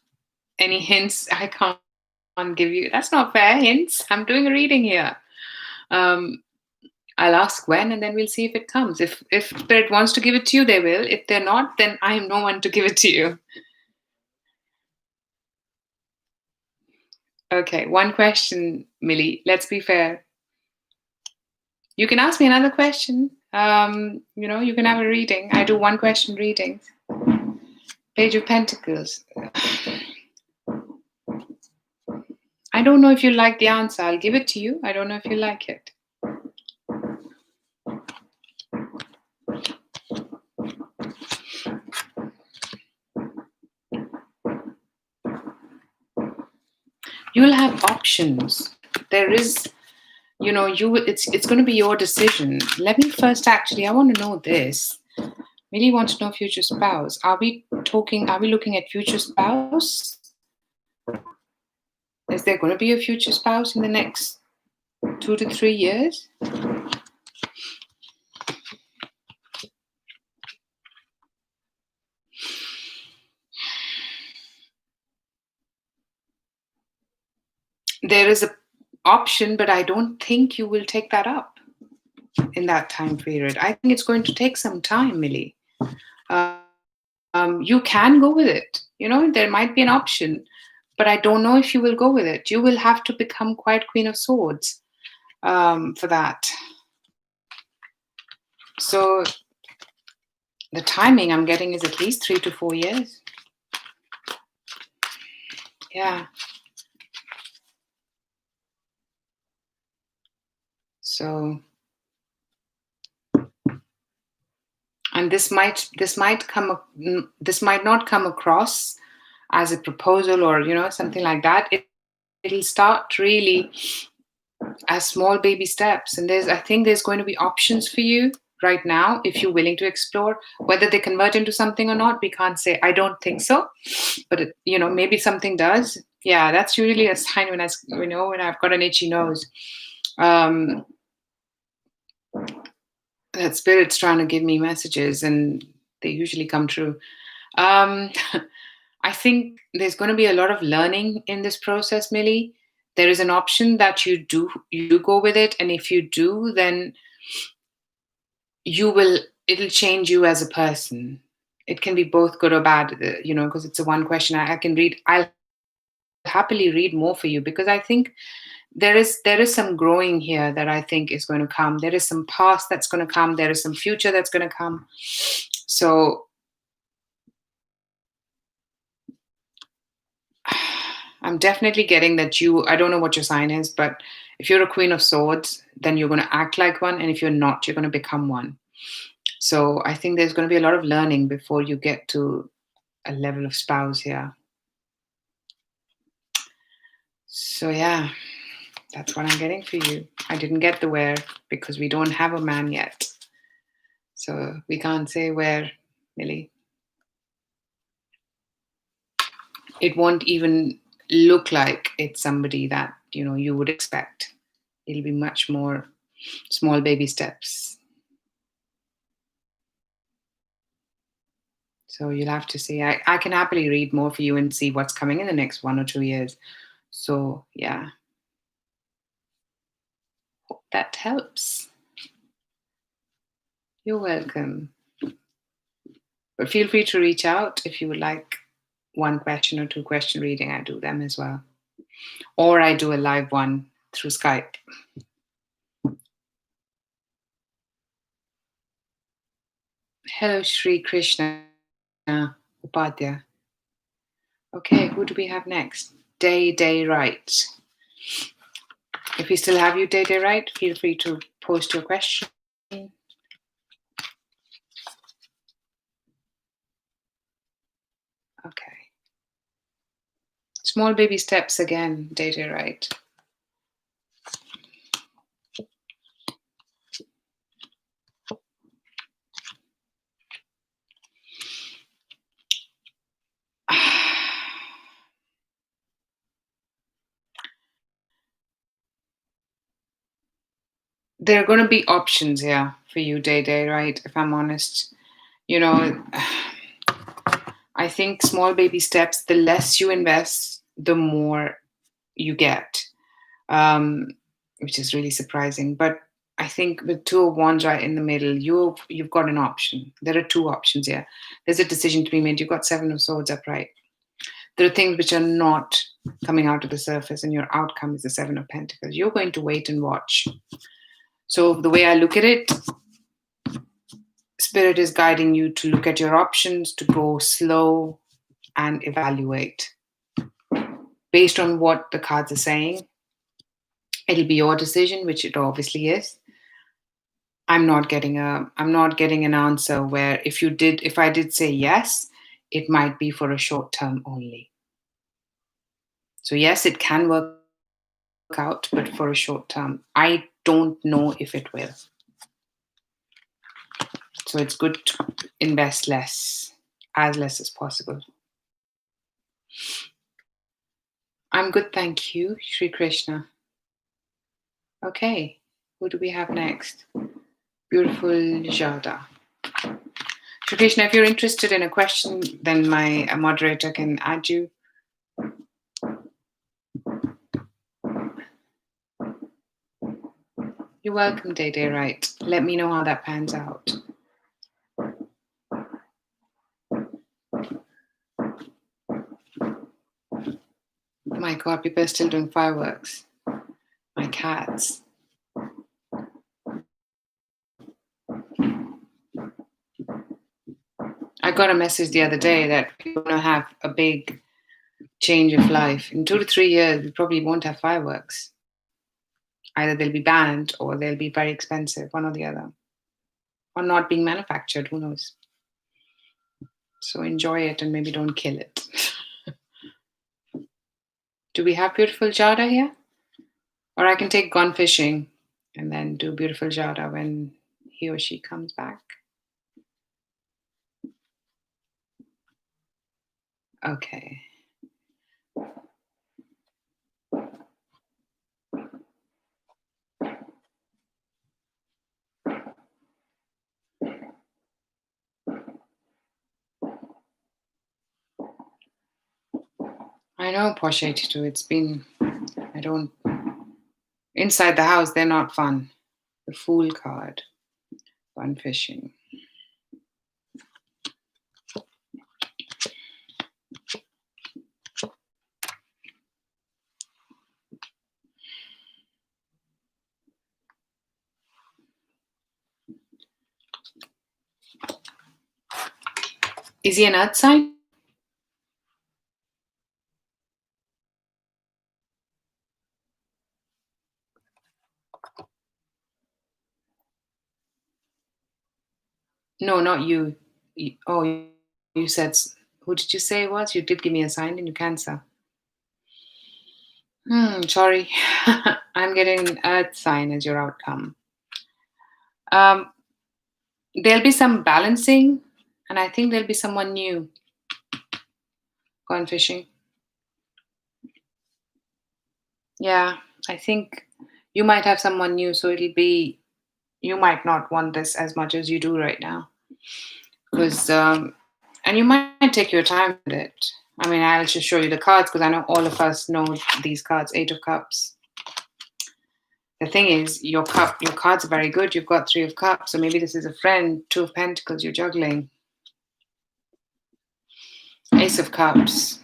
Any hints? I can't give you. That's not fair. Hints. I'm doing a reading here. I'll ask when, and then we'll see if it comes. If Spirit wants to give it to you, they will. If they're not, then I am no one to give it to you. Okay, one question, Millie. Let's be fair. You can ask me another question. You can have a reading. I do one question readings. Page of Pentacles. I don't know if you like the answer. I'll give it to you. I don't know if you like it. You'll have options. There is, it's going to be your decision. Let me first I want to know this. Really want to know future spouse. Are we looking at future spouse? Is there going to be a future spouse in the next 2 to 3 years? There is an option, but I don't think you will take that up in that time period. I think it's going to take some time, Millie. You can go with it. There might be an option, but I don't know if you will go with it. You will have to become quite Queen of Swords for that. So the timing I'm getting is at least 3 to 4 years. Yeah. So, and this might not come across as a proposal or something like that. It'll start really as small baby steps, and I think there's going to be options for you right now if you're willing to explore. Whether they convert into something or not, we can't say. I don't think so, but maybe something does. Yeah, that's usually a sign when when I've got an itchy nose. um that spirit's trying to give me messages, and they usually come true. um I think there's going to be a lot of learning in this process, Millie. There is an option that you go with it, and if you do, then it'll change you as a person. It can be both good or bad, because it's a one question. I'll happily read more for you, because I think there is some growing here that I think is going to come. There is some past that's going to come. There is some future that's going to come. So I'm definitely getting that I don't know what your sign is, but if you're a Queen of Swords, then you're going to act like one. And if you're not, you're going to become one. So I think there's going to be a lot of learning before you get to a level of spouse here. So yeah, that's what I'm getting for you. I didn't get the where because we don't have a man yet. So we can't say where, Millie. It won't even look like it's somebody that, you would expect. It'll be much more small baby steps. So you'll have to see. I can happily read more for you and see what's coming in the next 1 or 2 years. So yeah, hope that helps. You're welcome. But feel free to reach out if you would like one question or two question reading. I do them as well. Or I do a live one through Skype. Hello, Sri Krishna Upadhyaya. Okay, who do we have next? Day Right. If we still have you, Day Right, feel free to post your question. Okay. Small baby steps again, Day Right. There are going to be options here for you, Day Right, if I'm honest. I think small baby steps, the less you invest, the more you get, which is really surprising. But I think with Two of Wands right in the middle, you've got an option. There are two options here. There's a decision to be made. You've got Seven of Swords upright. There are things which are not coming out to the surface, and your outcome is the Seven of Pentacles. You're going to wait and watch. So the way I look at it, Spirit is guiding you to look at your options, to go slow and evaluate. Based on what the cards are saying, it'll be your decision, which it obviously is. I'm not getting an answer where if I did say yes, it might be for a short term only. So yes, it can work out, but for a short term. I don't know if it will. So it's good to invest less, as less as possible. I'm good, thank you, Sri Krishna. Okay, who do we have next? Beautiful Jada. Sri Krishna, if you're interested in a question, then my moderator can add you. You're welcome, Day Right. Let me know how that pans out. My God, people are still doing fireworks. My cats. got a message the other day that we're going to have a big change of life. In 2 to 3 years, we probably won't have fireworks. Either they'll be banned or they'll be very expensive, one or the other. Or not being manufactured, who knows? So enjoy it and maybe don't kill it. Do we have beautiful Jada here? Or I can take gone fishing and then do beautiful Jada when he or she comes back. Okay. I know, Posh 82. Inside the house, they're not fun. The Fool card, gone fishing. Is he an earth sign? No, not you. Oh, you said, who did you say it was? You did give me a sign, didn't you? Cancer. Sorry. I'm getting an earth sign as your outcome. There'll be some balancing, and I think there'll be someone new gone fishing. Yeah, I think you might have someone new, so you might not want this as much as you do right now. Because, and you might take your time with it. I mean, I'll just show you the cards because I know all of us know these cards. 8 of Cups. The thing is, your cards are very good. You've got 3 of Cups, so maybe this is a friend. 2 of Pentacles, you're juggling. Ace of Cups.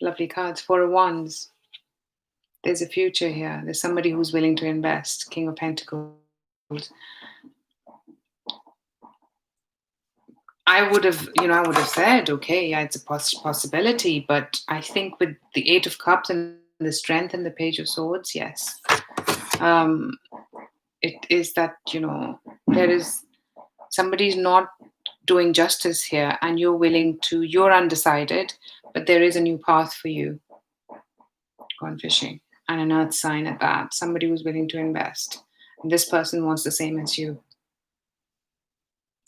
Lovely cards. 4 of Wands. There's a future here. There's somebody who's willing to invest. King of Pentacles. I would have said, okay, yeah, it's a possibility, but I think with the 8 of Cups and the Strength and the Page of Swords, yes, it is that there is somebody's not doing justice here, and you're undecided, but there is a new path for you. Gone fishing, and an earth sign at that. Somebody who's willing to invest, and this person wants the same as you.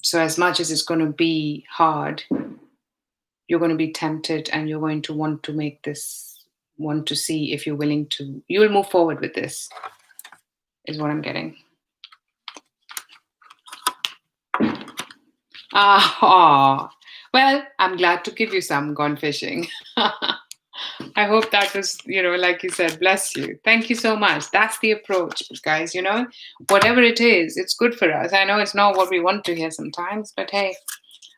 So as much as it's going to be hard, you're going to be tempted and you're going to want to see if you're willing to, you'll move forward with this, is what I'm getting. Well, I'm glad to give you some gone fishing. I hope that was, like you said, bless you. Thank you so much. That's the approach, guys. Whatever it is, it's good for us. I know it's not what we want to hear sometimes, but hey,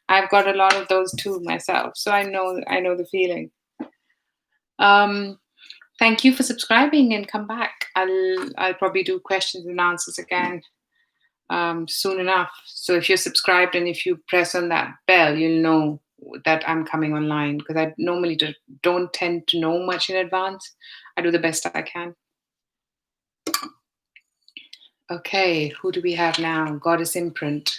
I've got a lot of those too myself. So I know the feeling. Thank you for subscribing and come back. I'll probably do questions and answers again soon enough. So if you're subscribed and if you press on that bell, you'll know that I'm coming online, because I normally don't tend to know much in advance. I do the best I can. Okay, who do we have now? Goddess Imprint.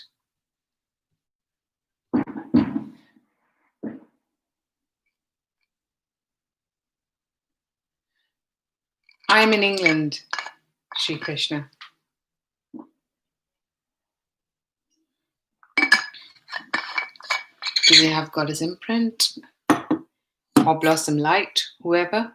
I'm in England, Shri Krishna. Do we have Goddess Imprint? Or Blossom Light, whoever?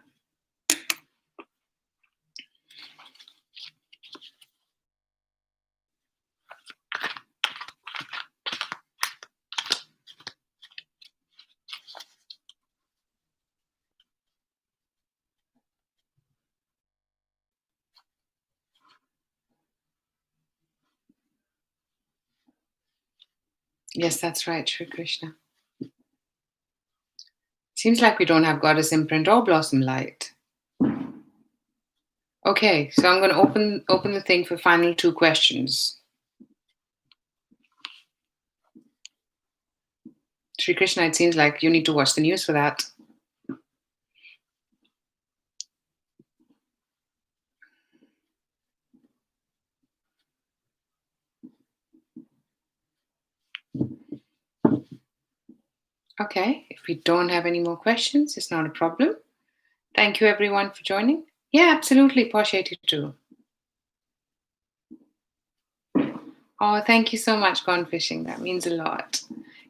Yes, that's right, Shri Krishna. Seems like we don't have Goddess Imprint or Blossom Light. Okay, so I'm going to open the thing for final 2 questions. Sri Krishna, it seems like you need to watch the news for that. Okay, if we don't have any more questions, it's not a problem. Thank you everyone for joining. Yeah, absolutely. Posh 82. Oh, thank you so much, Gone Fishing. That means a lot.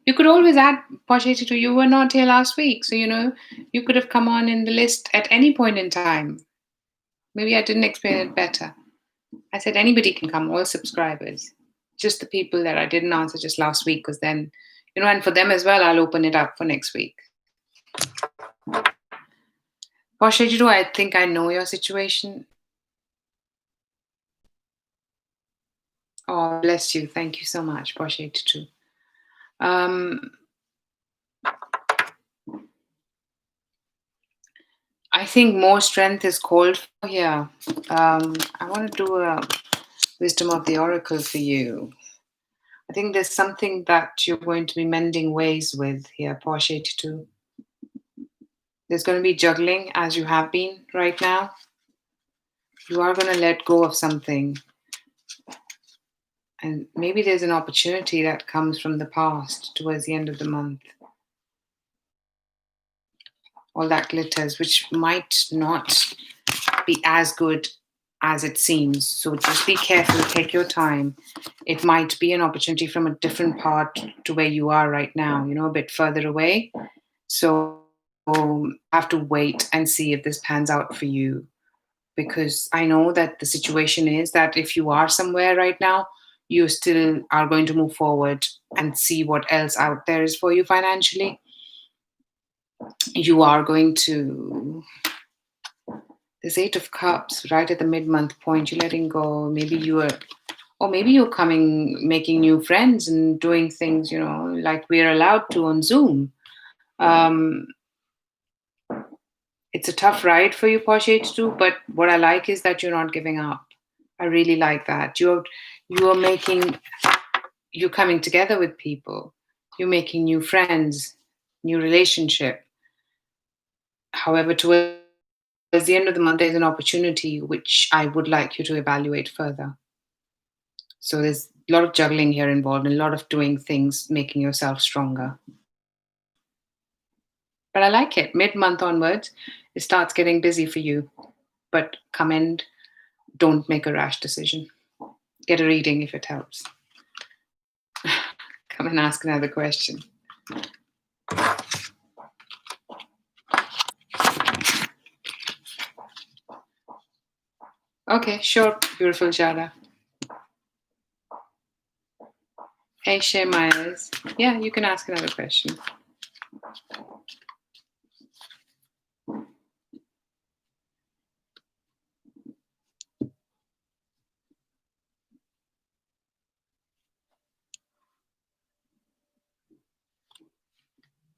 You could always add Posh 82. You were not here last week, so you could have come on in the list at any point in time. Maybe I didn't explain it better. I said anybody can come, all subscribers. Just the people that I didn't answer just last week, because then, and for them as well, I'll open it up for next week. Posh 82, I think I know your situation. Oh, bless you. Thank you so much, Posh 82. I think more strength is called for here. I want to do a wisdom of the oracle for you. I think there's something that you're going to be mending ways with here, Posh 82. There's going to be juggling as you have been right now. You are going to let go of something. And maybe there's an opportunity that comes from the past towards the end of the month. All that glitters, which might not be as good as it seems. So just be careful, take your time. It might be an opportunity from a different part to where you are right now, a bit further away. So have to wait and see if this pans out for you. Because I know that the situation is that if you are somewhere right now, you still are going to move forward and see what else out there is for you financially. You are going to, this Eight of Cups right at the mid-month point, you're letting go. Maybe you're coming, making new friends and doing things, like we're allowed to on Zoom. It's a tough ride for you, Posh H2, but what I like is that you're not giving up. I really like that. You're coming together with people. You're making new friends, new relationship. However, towards the end of the month, there's an opportunity which I would like you to evaluate further. So there's a lot of juggling here involved and a lot of doing things, making yourself stronger. But I like it. Mid-month onwards, it starts getting busy for you. But come in, don't make a rash decision. Get a reading if it helps. Come and ask another question. Okay, sure, beautiful Jada. Hey, Shay Myers. Yeah, you can ask another question.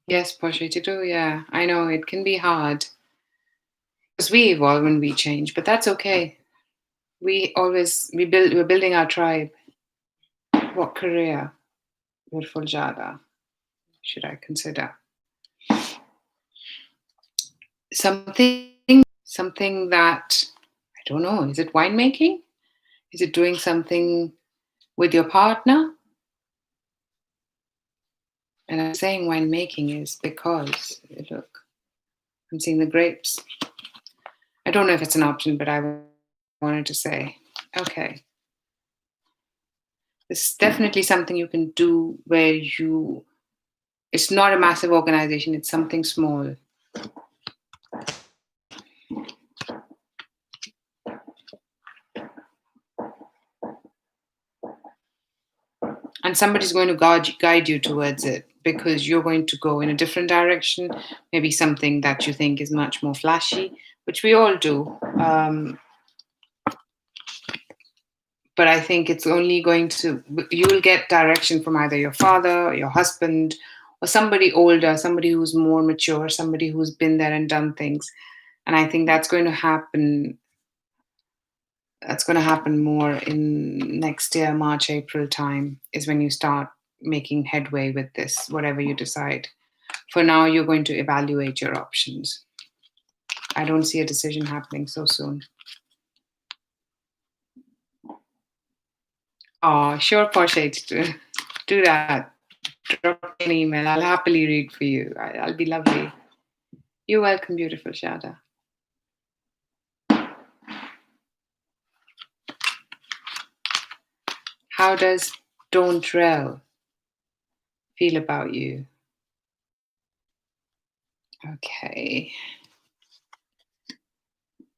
Yes, Porsche to do. Yeah, I know it can be hard because we evolve and we change, but that's okay. We're building our tribe. What career, beautiful Jada, should I consider? Something that I don't know. Is it winemaking? Is it doing something with your partner? And I'm saying winemaking is because look, I'm seeing the grapes. I don't know if it's an option, but I wanted to say, okay, this is definitely something you can do where it's not a massive organization, it's something small. And somebody's going to guide you towards it because you're going to go in a different direction, maybe something that you think is much more flashy, which we all do. But I think it's only you'll get direction from either your father, or your husband, or somebody older, somebody who's more mature, somebody who's been there and done things. And I think that's going to happen. That's going to happen more in next year, March, April time is when you start making headway with this, whatever you decide. For now, you're going to evaluate your options. I don't see a decision happening so soon. Oh, sure, Portia, to do that. Drop me an email. I'll happily read for you. I'll be lovely. You're welcome, beautiful Shada. How does Don't Rel feel about you? Okay.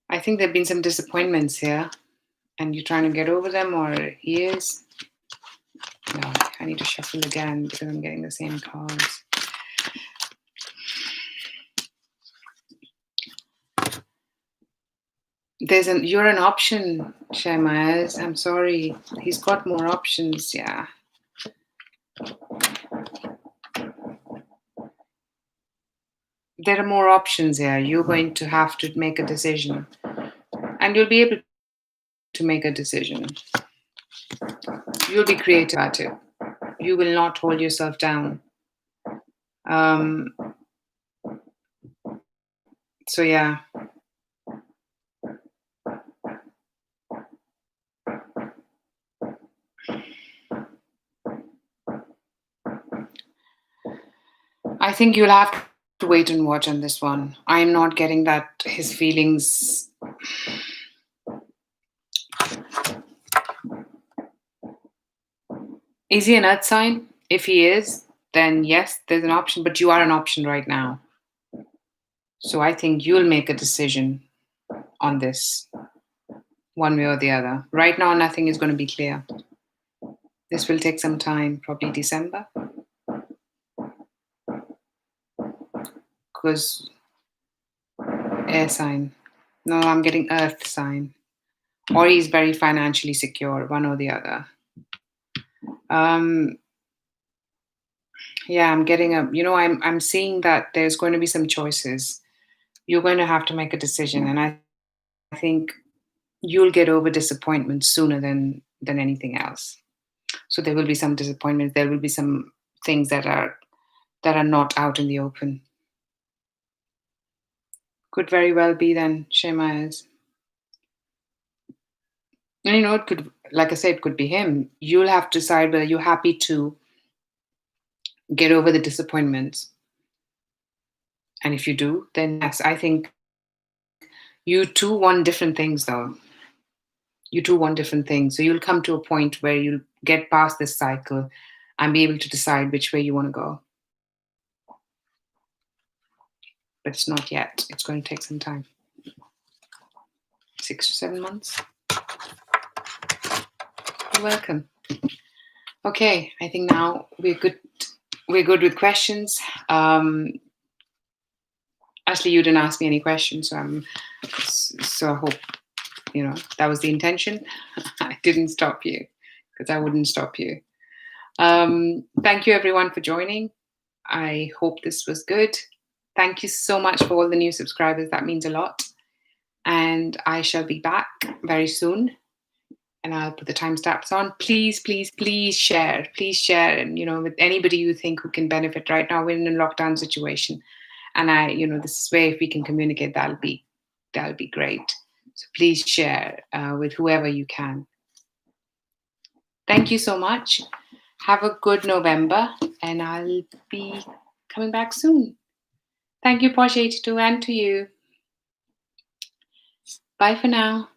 I think there have been some disappointments here, and you're trying to get over them, or he is. No, I need to shuffle again because I'm getting the same cards. You're an option, Shemaz. I'm sorry. He's got more options, yeah. There are more options here. You're going to have to make a decision. And you'll be able to make a decision. You'll be creative about it. You will not hold yourself down. So yeah. I think you'll have to wait and watch on this one. I'm not getting that his feelings. Is he an earth sign? If he is, then yes, there's an option, but you are an option right now. So I think you'll make a decision on this, one way or the other. Right now, nothing is going to be clear. This will take some time, probably December. Because air sign. No, I'm getting earth sign. Or he's very financially secure, one or the other. Yeah, I'm getting I'm seeing that there's going to be some choices. You're going to have to make a decision, and I think you'll get over disappointment sooner than anything else. So there will be some disappointments. There will be some things that are not out in the open. Could very well be then, Shemaz. And it could, like I said, it could be him. You'll have to decide whether you're happy to get over the disappointments. And if you do, then yes, I think you two want different things though. You two want different things. So you'll come to a point where you'll get past this cycle and be able to decide which way you want to go. But it's not yet. It's going to take some time. 6 to 7 months. You're welcome. Okay, I think now we're good. We're good with questions. Actually, you didn't ask me any questions, so I hope that was the intention. I didn't stop you because I wouldn't stop you. Thank you everyone for joining. I hope this was good. Thank you so much for all the new subscribers. That means a lot. And I shall be back very soon. And I'll put the timestamps on. Please, please, please share. Please share. And, with anybody you think who can benefit right now. We're in a lockdown situation. And this way, if we can communicate, that'll be great. So please share with whoever you can. Thank you so much. Have a good November. And I'll be coming back soon. Thank you, Porsche 82, and to you. Bye for now.